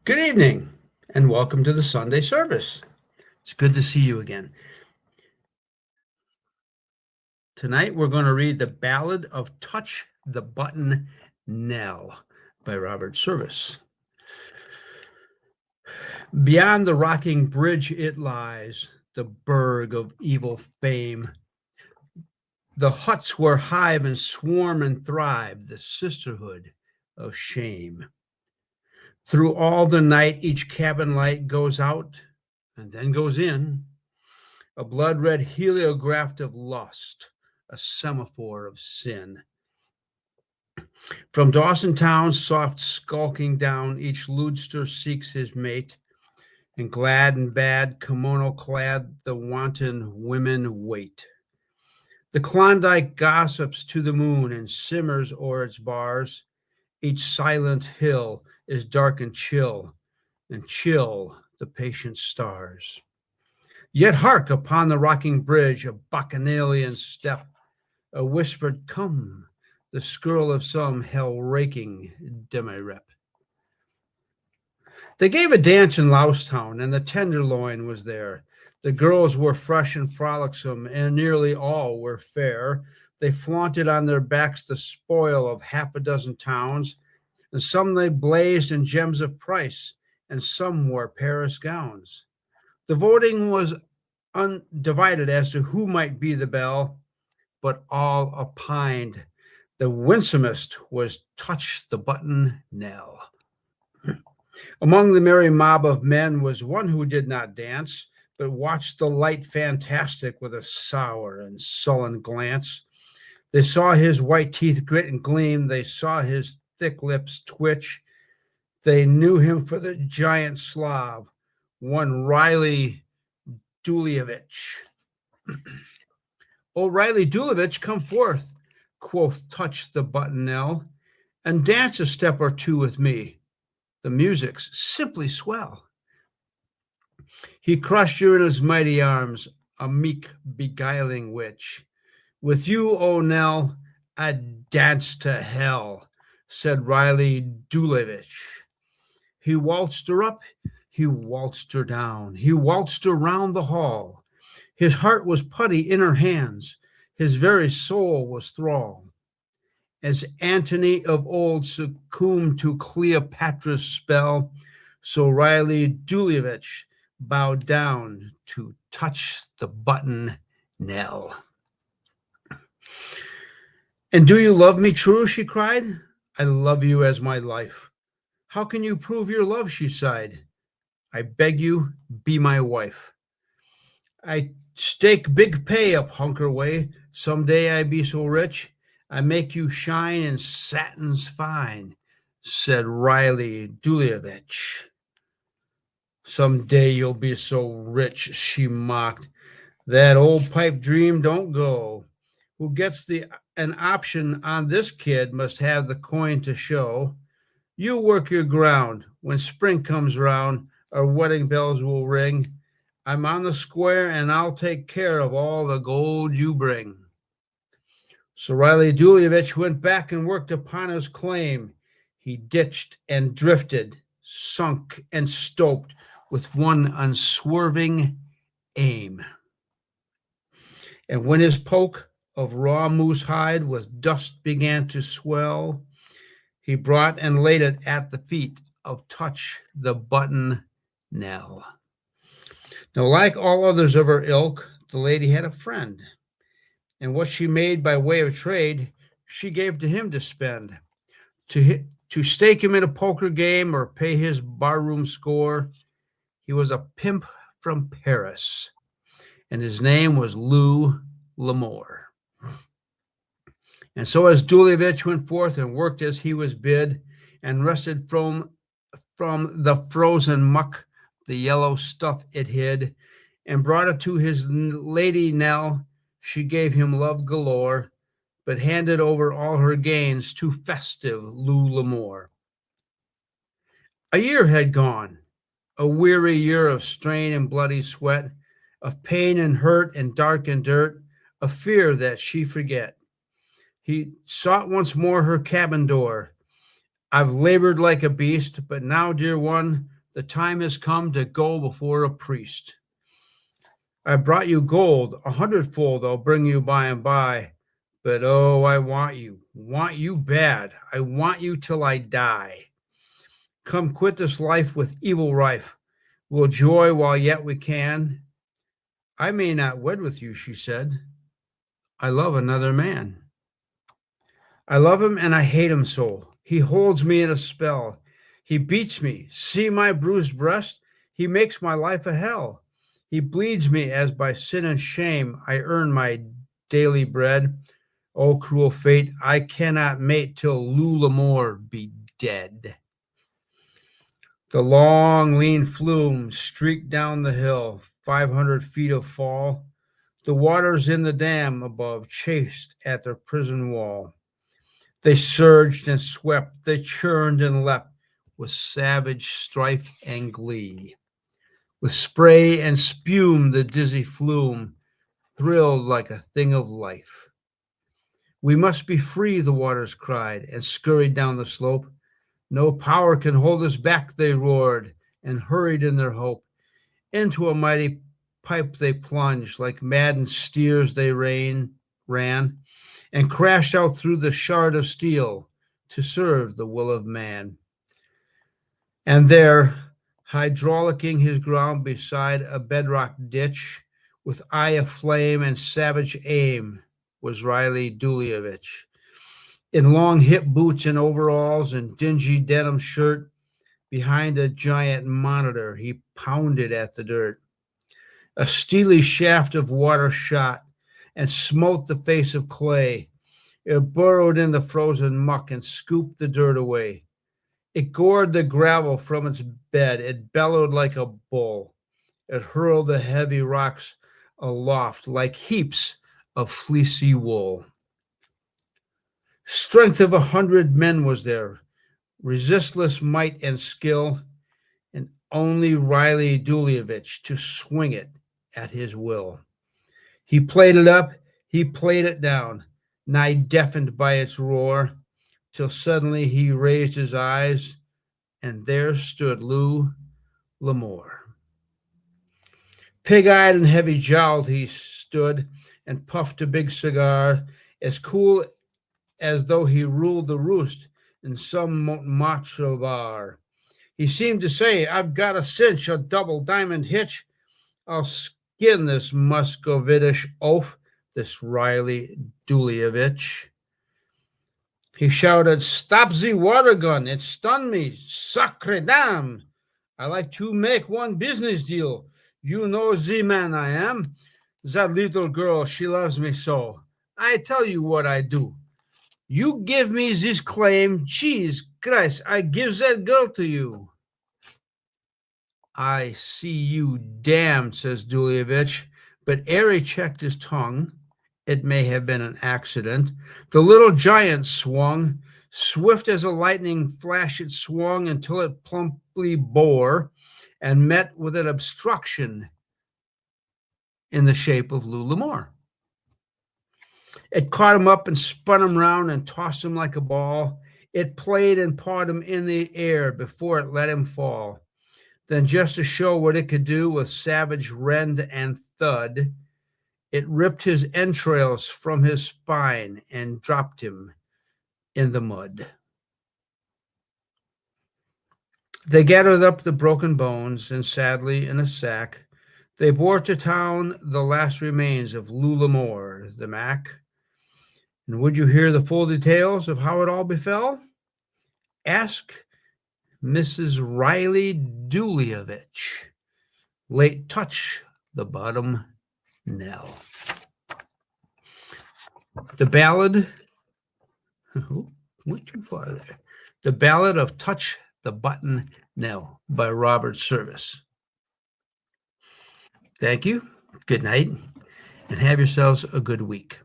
Good evening, and welcome to the Sunday service. It's good to see you again. Tonight, we're going to read the Ballad of Touch the Button Nell by Robert Service. Beyond the rocking bridge it lies, the burg of evil fame. The huts where hive and swarm and thrive, the sisterhood of shame. Through all the night, each cabin light goes out and then goes in, a blood-red heliograph of lust, a semaphore of sin. From Dawson town, soft skulking down, each lewdster seeks his mate, and glad and bad, kimono-clad, the wanton women wait. The Klondike gossips to the moon and simmers o'er its bars. Each silent hill is dark and chill the patient stars. Yet hark upon the rocking bridge, a bacchanalian step, a whispered come, the skirl of some hell-raking demi-rep. They gave a dance in Loustown, and the Tenderloin was there. The girls were fresh and frolicsome, and nearly all were fair. They flaunted on their backs the spoil of half a dozen towns, and some they blazed in gems of price, and some wore Paris gowns. The voting was undivided as to who might be the belle, but all opined the winsomest was Touch the Button Nell. Among the merry mob of men was one who did not dance, but watched the light fantastic with a sour and sullen glance. They saw his white teeth grit and gleam. They saw his thick lips twitch. They knew him for the giant Slav, one Riley Dulievich. "O Riley Dulievich, come forth," quoth Touch the Button Nell, "and dance a step or two with me. The music's simply swell." He crushed her in his mighty arms, a meek, beguiling witch. "With you, O Nell, I'd dance to hell," said Riley Dulievich. He waltzed her up, he waltzed her down, he waltzed her round the hall. His heart was putty in her hands, his very soul was thrall. As Antony of old succumbed to Cleopatra's spell, so Riley Dulievich bowed down to Touch the Button Nell. "And do you love me true?" she cried. "I love you as my life." "How can you prove your love?" she sighed. "I beg you, be my wife. I stake big pay up hunker way. Someday I be so rich, I make you shine in satins fine," said Riley Dulievich. "Someday you'll be so rich," she mocked. "That old pipe dream don't go. Who gets an option on this kid must have the coin to show. You work your ground. When spring comes round, our wedding bells will ring. I'm on the square, and I'll take care of all the gold you bring." So Riley Dulievich went back and worked upon his claim. He ditched and drifted, sunk and stoped with one unswerving aim. And when his poke of raw moose hide with dust began to swell, he brought and laid it at the feet of Touch the Button Nell. Now, like all others of her ilk, the lady had a friend, and what she made by way of trade, she gave to him to spend. To stake him in a poker game or pay his barroom score, he was a pimp from Paris, and his name was Lou L'Amour. And so as Dulievich went forth and worked as he was bid, and wrested from the frozen muck the yellow stuff it hid, and brought it to his lady Nell, she gave him love galore, but handed over all her gains to festive Lou L'Amour. A year had gone, a weary year of strain and bloody sweat, of pain and hurt and dark and dirt, of fear that she forget. He sought once more her cabin door. "I've labored like a beast, but now, dear one, The time has come to go before a priest. I brought you gold, 100-fold I'll bring you by and by. But oh, I want you bad. I want you till I die. Come quit this life with evil rife. We'll joy while yet we can. I may not wed with you, she said. I love another man. I love him and I hate him so. He holds me in a spell. He beats me. See my bruised breast? He makes my life a hell. He bleeds me as by sin and shame I earn my daily bread. Oh, cruel fate, I cannot mate till Lou L'Amour be dead. The long, lean flume streaked down the hill, 500 feet of fall. The waters in the dam above chased at their prison wall. They surged and swept, they churned and leapt with savage strife and glee. With spray and spume, the dizzy flume thrilled like a thing of life. We must be free, the waters cried, and scurried down the slope. No power can hold us back, they roared, and hurried in their hope. Into a mighty pipe they plunged, like maddened steers they ran, and crashed out through the shard of steel to serve the will of man. And there, hydraulicking his ground beside a bedrock ditch, with eye aflame and savage aim, was Riley Dulievich. In long hip boots and overalls and dingy denim shirt, behind a giant monitor, he pounded at the dirt. A steely shaft of water shot and smote the face of clay. It burrowed in the frozen muck and scooped the dirt away. It gored the gravel from its bed. It bellowed like a bull. It hurled the heavy rocks aloft like heaps of fleecy wool. Strength of 100 men was there, resistless might and skill, and only Riley Dulievich to swing it at his will. He played it up, he played it down, nigh deafened by its roar, till suddenly he raised his eyes, and there stood Lou L'Amour. Pig-eyed and heavy-jowled he stood and puffed a big cigar, as cool as though he ruled the roost in some macho bar. He seemed to say, I've got a cinch, a double diamond hitch. I'll skin this Muscovitish oaf, this Riley Dulievich. He shouted, stop the water gun, it stunned me, sacre dame. I like to make one business deal. You know the man I am. That little girl, she loves me so. I tell you what I do. You give me this claim, Jesus Christ, I give that girl to you. I see you damned, says Dulievich, but ere he checked his tongue, it may have been an accident, the little giant swung, swift as a lightning flash it swung until it plumply bore and met with an obstruction in the shape of Lou L'Amour. It caught him up and spun him round and tossed him like a ball. It played and pawed him in the air before it let him fall. Then, just to show what it could do with savage rend and thud, it ripped his entrails from his spine and dropped him in the mud. They gathered up the broken bones, and sadly, in a sack, they bore to town the last remains of Lou L'Amour, the Mac. And would you hear the full details of how it all befell? Ask Mrs. Riley Dulievich, late touch the bottom knell. The ballad, went too far there. The Ballad of Touch the Button Nell by Robert Service. Thank you, good night, and have yourselves a good week.